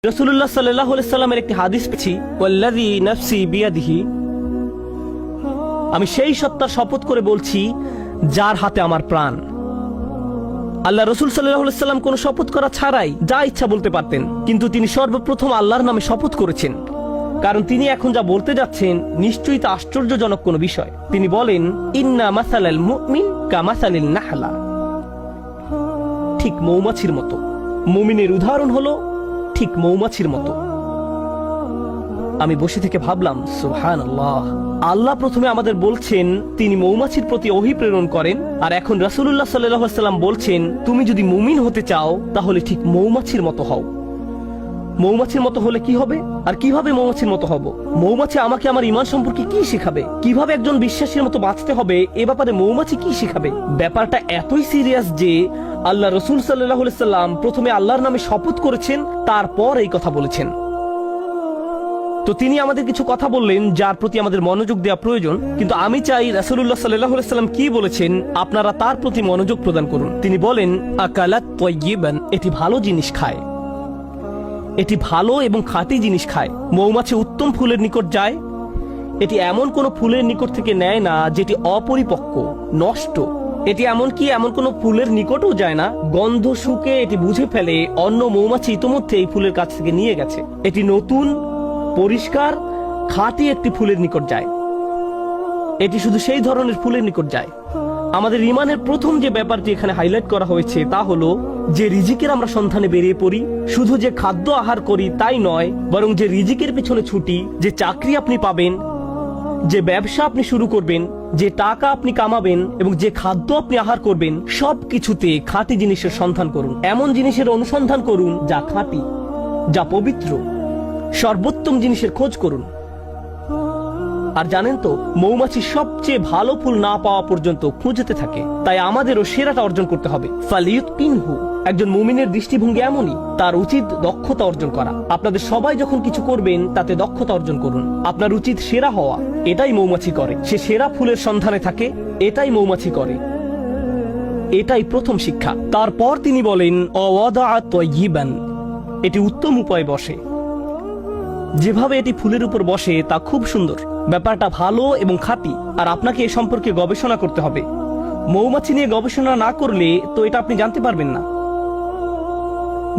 রাসূলুল্লাহ সাল্লাল্লাহু আলাইহি সাল্লামের একটি হাদিস পেয়েছি, ওয়াল্লাযী নাফসি বিয়াদিহি, আমি সেই সত্তার শপথ করে বলছি যার হাতে আমার প্রাণ। আল্লাহ রাসূল সাল্লাল্লাহু আলাইহি সাল্লাম কোনো শপথ করা ছাড়াই যা ইচ্ছা বলতে পারতেন, কিন্তু তিনি সর্বপ্রথম আল্লাহর নামে শপথ করেছেন, কারণ তিনি এখন যা বলতে যাচ্ছেন নিশ্চয়ই তা আশ্চর্যজনক কোনো বিষয়। তিনি বলেন, ইন্না মাসালাল মুমিন কামাসালিন নাহলা, ঠিক মৌমাছির মতো। মুমিনের উদাহরণ হলো ঠিক মৌমাছির মতো। আমি বসে থেকে ভাবলাম, সুবহানাল্লাহ, আল্লাহ প্রথমে আমাদের বলছেন তিনি মৌমাছির প্রতি ওহী প্রেরণ করেন, আর এখন রাসূলুল্লাহ সাল্লাল্লাহু আলাইহি ওয়াসাল্লাম বলছেন তুমি যদি মুমিন হতে চাও তাহলে ঠিক মৌমাছির মতো হও। মৌমাছির মতো হলে কি হবে, আর কিভাবে মৌমাছির মতো হব? মৌমাছি আমাকে আমার ঈমান সম্পর্কে কি শেখাবে? কিভাবে একজন বিশ্বাসীর মতো বাঁচতে হবে এ ব্যাপারে মৌমাছি কি শেখাবে? ব্যাপারটা এতই সিরিয়াস যে আল্লাহ রাসূল সাল্লাল্লাহু আলাইহি ওয়াসাল্লাম প্রথমে আল্লাহর নামে শপথ করেছেন, তারপর এই কথা বলেছেন। তো তিনি আমাদের কিছু কথা বললেন যার প্রতি আমাদের মনোযোগ দেওয়া প্রয়োজন, কিন্তু আমি চাই রাসূলুল্লাহ সাল্লাল্লাহু আলাইহি ওয়াসাল্লাম কি বলেছেন আপনারা তার প্রতি মনোযোগ প্রদান করুন। তিনি বলেন, আকালাত তাইয়িবান, এটি ভালো জিনিস খায়, এটি ভালো এবং খাঁটি জিনিস খায়। মৌমাছি উত্তম ফুলের নিকট যায়, এটি এমন কোন ফুলের নিকট থেকে নেয় না যেটি অপরিপক্ক, নষ্ট। এটি এমনকি এমন কোন ফুলের নিকটও যায় না, গন্ধ শুকে এটি বুঝে ফেলে অন্য মৌমাছি ইতোমধ্যে এই ফুলের কাছ থেকে নিয়ে গেছে। এটি নতুন, পরিষ্কার, খাঁটি একটি ফুলের নিকট যায়। এটি শুধু সেই ধরনের ফুলের নিকট যায়। আমাদের ঈমানের প্রথম যে ব্যাপারটি এখানে হাইলাইট করা হয়েছে তা হলো যে রিজিকের আমরা সন্ধানে বেরিয়ে পড়ি, শুধু যে খাদ্য আহার করি তাই নয়, বরং যে রিজিকের পিছনে ছুটি, যে চাকরি আপনি পাবেন, যে ব্যবসা আপনি শুরু করবেন, যে টাকা আপনি কামাবেন এবং যে খাদ্য আপনি আহার করবেন, সব কিছুতে খাঁটি জিনিসের সন্ধান করুন। এমন জিনিসের অনুসন্ধান করুন যা খাঁটি, যা পবিত্র। সর্বোত্তম জিনিসের খোঁজ করুন। আর জানেন তো, মৌমাছি সবচেয়ে ভালো ফুল না পাওয়া পর্যন্ত খুঁজতে থাকে। তাই আমাদেরও সেরাটা অর্জন করতে হবে। ফালিয়ুতকিনহু, একজন মুমিনের দৃষ্টিভঙ্গি এমনই, তার উচিত দক্ষতা অর্জন করা। আপনাদের সবাই যখন কিছু করবেন তাতে দক্ষতা অর্জন করুন। আপনার উচিত সেরা হওয়া, এটাই মৌমাছি করে। সে সেরা ফুলের সন্ধানে থাকে, এটাই মৌমাছি করে। এটাই প্রথম শিক্ষা। তারপর তিনি বলেন, অওয়াদাআ তাইয়িবান, এটি উত্তম উপায়ে বসে। যেভাবে এটি ফুলের উপর বসে তা খুব সুন্দর। ব্যাপারটা ভালো এবং খাঁটি। আর আপনাকে এ সম্পর্কে গবেষণা করতে হবে। মৌমাছি নিয়ে গবেষণা না করলে তো এটা আপনি জানতে পারবেন না।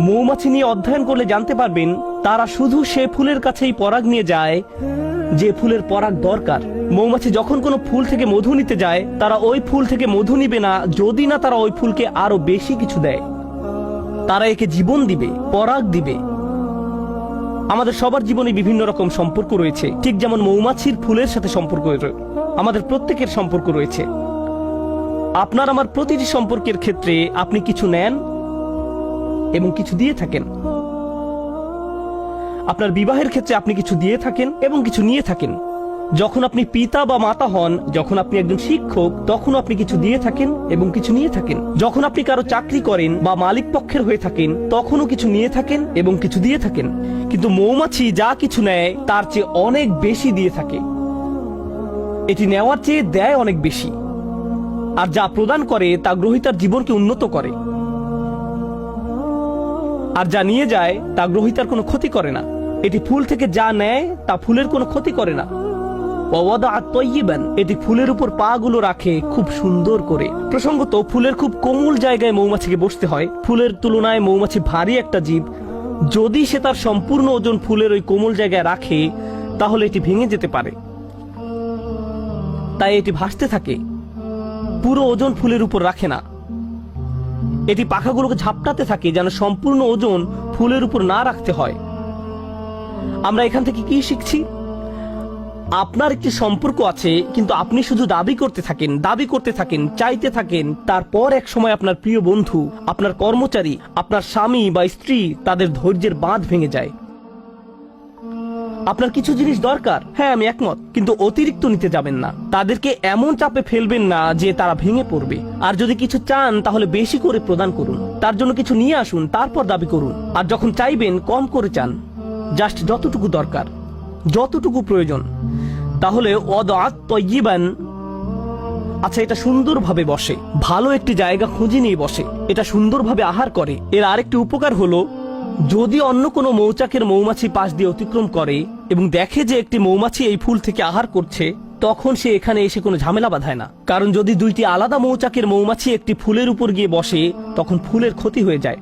মৌমাছি নিয়ে অধ্যয়ন করলে জানতে পারবেন তারা শুধু সে ফুলের কাছেই পরাগ নিয়ে যায় যে ফুলের পরাগ দরকার। মৌমাছি যখন কোনো ফুল থেকে মধু নিতে যায়, তারা ওই ফুল থেকে মধু নিবে না যদি না তারা ওই ফুলকে আরো বেশি কিছু দেয়। তারা একে জীবন দিবে, পরাগ দিবে। আমাদের সবার জীবনে বিভিন্ন রকম সম্পর্ক রয়েছে, ঠিক যেমন মৌমাছির ফুলের সাথে সম্পর্ক আমাদের প্রত্যেকের সম্পর্ক রয়েছে। আপনার আমার প্রতিটি সম্পর্কের ক্ষেত্রে আপনি কিছু নেন এবং কিছু দিয়ে থাকেন। আপনার বিবাহের ক্ষেত্রে আপনি কিছু দিয়ে থাকেন এবং কিছু নিয়ে থাকেন। যখন আপনি পিতা বা মাতা হন, যখন আপনি একজন শিক্ষক, তখন আপনি কিছু দিয়ে থাকেন এবং কিছু নিয়ে থাকেন। যখন আপনি কারো চাকরি করেন বা মালিক পক্ষের হয়ে থাকেন, তখনও কিছু নিয়ে থাকেন এবং কিছু দিয়ে থাকেন। কিন্তু মৌমাছি যা কিছু নেয় তার চেয়ে অনেক বেশি দিয়ে থাকে। এটি নেওয়ার চেয়ে দেয় অনেক বেশি, আর যা প্রদান করে তা গ্রহীতার জীবনকে উন্নত করে। আর যা নিয়ে যায় তা গ্রহীতার কোনো ক্ষতি করে না। এটি ফুল থেকে যা নেয় তা ফুলের কোনো ক্ষতি করে না। ওয়াদাআ তাইয়িবান, এটি ফুলের উপর পা গুলো রাখে খুব সুন্দর করে। প্রসঙ্গত, ফুলের খুব কোমল জায়গায় মৌমাছিকে বসতে হয়। ফুলের তুলনায় মৌমাছি ভারী একটা জীব। যদি সে তার সম্পূর্ণ ওজন ফুলের ওই কোমল জায়গায় রাখে তাহলে এটি ভেঙে যেতে পারে। তাই এটি ভাসতে থাকে, পুরো ওজন ফুলের উপর রাখে না। এটি পাখাগুলোকে ঝাপটাতে থাকে যেন সম্পূর্ণ ওজন ফুলের উপর না রাখতে হয়। আমরা এখান থেকে কি শিখছি? আপনার একটি সম্পর্ক আছে, কিন্তু আপনি শুধু দাবি করতে থাকেন, চাইতে থাকেন। তারপর এক সময় আপনার প্রিয় বন্ধু, আপনার কর্মচারী, আপনার স্বামী বা স্ত্রী, তাদের ধৈর্যের বাঁধ ভেঙে যায়। আপনার কিছু জিনিস দরকার, হ্যাঁ আমি একমত, কিন্তু অতিরিক্ত নিতে যাবেন না। তাদেরকে এমন চাপে ফেলবেন না যে তারা ভেঙে পড়বে। আর যদি কিছু চান তাহলে বেশি করে প্রদান করুন। তার জন্য কিছু নিয়ে আসুন, তারপর দাবি করুন। আর যখন চাইবেন কম করে চান, জাস্ট যতটুকু দরকার, যতটুকু প্রয়োজন। তাহলে ওয়াদাআ তাইয়িবান, আচ্ছা এটা সুন্দরভাবে বসে, ভালো একটি জায়গা খুঁজে নিয়ে বসে, এটা সুন্দরভাবে আহার করে। এর আরেকটি উপকার হলো যদি অন্য কোনো মৌচাকের মৌমাছি পাশ দিয়ে অতিক্রম করে এবং দেখে যে একটি মৌমাছি এই ফুল থেকে আহার করছে, তখন সে এখানে এসে কোনো ঝামেলা বাঁধায় না। কারণ যদি দুইটি আলাদা মৌচাকের মৌমাছি একটি ফুলের উপর গিয়ে বসে, তখন ফুলের ক্ষতি হয়ে যায়,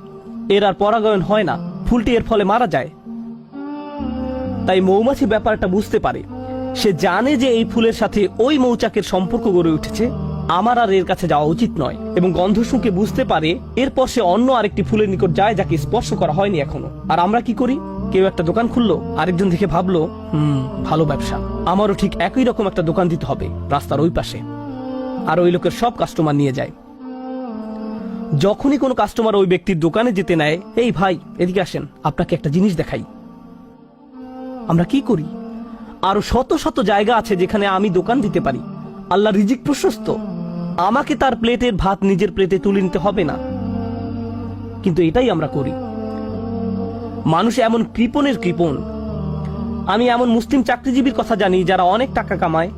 এর আর পরাগায়ন হয় না, ফুলটি এর ফলে মারা যায়। তাই মৌমাছি ব্যাপারটা বুঝতে পারে, সে জানে যে এই ফুলের সাথে ওই মৌচাকের সম্পর্ক গড়ে উঠেছে, আমার আর এর কাছে যাওয়া উচিত নয়, এবং গন্ধ শুঁকে বুঝতে পারে। এরপর সে অন্য আরেকটি ফুলের নিকট যায় যাকে স্পর্শ করা হয়নি এখনো। আর আমরা কি করি? কেউ একটা দোকান খুললো, আরেকজন দেখে ভাবলো ভালো ব্যবসা, আমারও ঠিক একই রকম একটা দোকান দিতে হবে রাস্তার ওই পাশে, আর ওই লোকের সব কাস্টমার নিয়ে যায়। যখনই কোনো কাস্টমার ওই ব্যক্তির দোকানে যেতে নেয়, এই ভাই এদিকে আসেন, আপনাকে একটা জিনিস দেখাই। আমরা কি করি? আরো শত শত জায়গা আছে যেখানে আমি দোকান দিতে পারি, আল্লাহ রিজিক প্রশস্ত, আমাকে তার প্লেটের ভাত নিজের প্লেটে তুলে নিতে হবে না, কিন্তু এটাই আমরা করি। মানুষ এমন কৃপণের কৃপণ। আমি এমন মুসলিম চাকরিজীবীর কথা জানি যারা অনেক টাকা কামায়,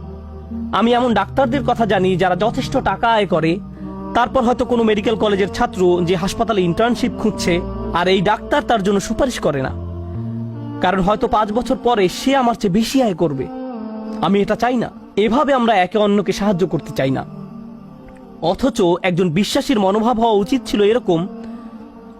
আমি এমন ডাক্তারদের কথা জানি যারা যথেষ্ট টাকা আয় করে, তারপর হয়তো কোনো মেডিকেল কলেজের ছাত্র যে হাসপাতালে ইন্টার্নশিপ খুঁজছে, আর এই ডাক্তার তার জন্য সুপারিশ করে না, কারণ হয়তো 5 বছর পরে সে আমার চেয়ে বেশি আয় করবে। আমি এটা চাই না। এভাবে আমরা একে অন্যকে সাহায্য করতে চাই না। অথচ একজন বিশ্বাসীর মনোভাব হওয়া উচিত ছিল এরকম,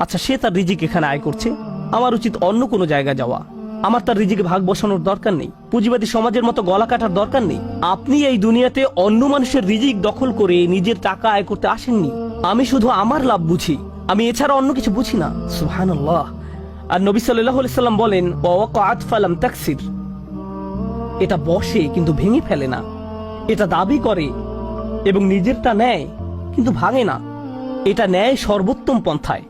আচ্ছা সে তার রিজিক এখানে আয় করছে, আমার উচিত অন্য কোনো জায়গায় যাওয়া, আমার তার রিজিকে ভাগ বসানোর দরকার নেই, পুঁজিবাদী সমাজের মতো গলা কাটার দরকার নেই। আপনি এই দুনিয়াতে অন্য মানুষের রিজিক দখল করে নিজের টাকা আয় করতে আসেননি। আমি শুধু আমার লাভ বুঝি, আমি এছাড়া অন্য কিছু বুঝি না। সুবহানাল্লাহ। আর নবী সাল্লাল্লাহু আলাইহি সাল্লাম বলেন, ওয়াকাআত ফালাম তাকসির, এটা বসে কিন্তু ভেঙে ফেলে না, এটা দাবি করে এবং নিজেরটা নেয় কিন্তু ভাঙে না, এটা নেয় সর্বোত্তম পন্থায়।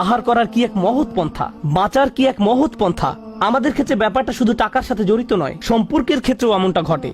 আহার করার কি এক মহৎ পন্থা, বাঁচার কি এক মহৎ পন্থা। আমাদের ক্ষেত্রে ব্যাপারটা শুধু টাকার সাথে জড়িত নয়, সম্পর্কের ক্ষেত্রেও এমনটা ঘটে।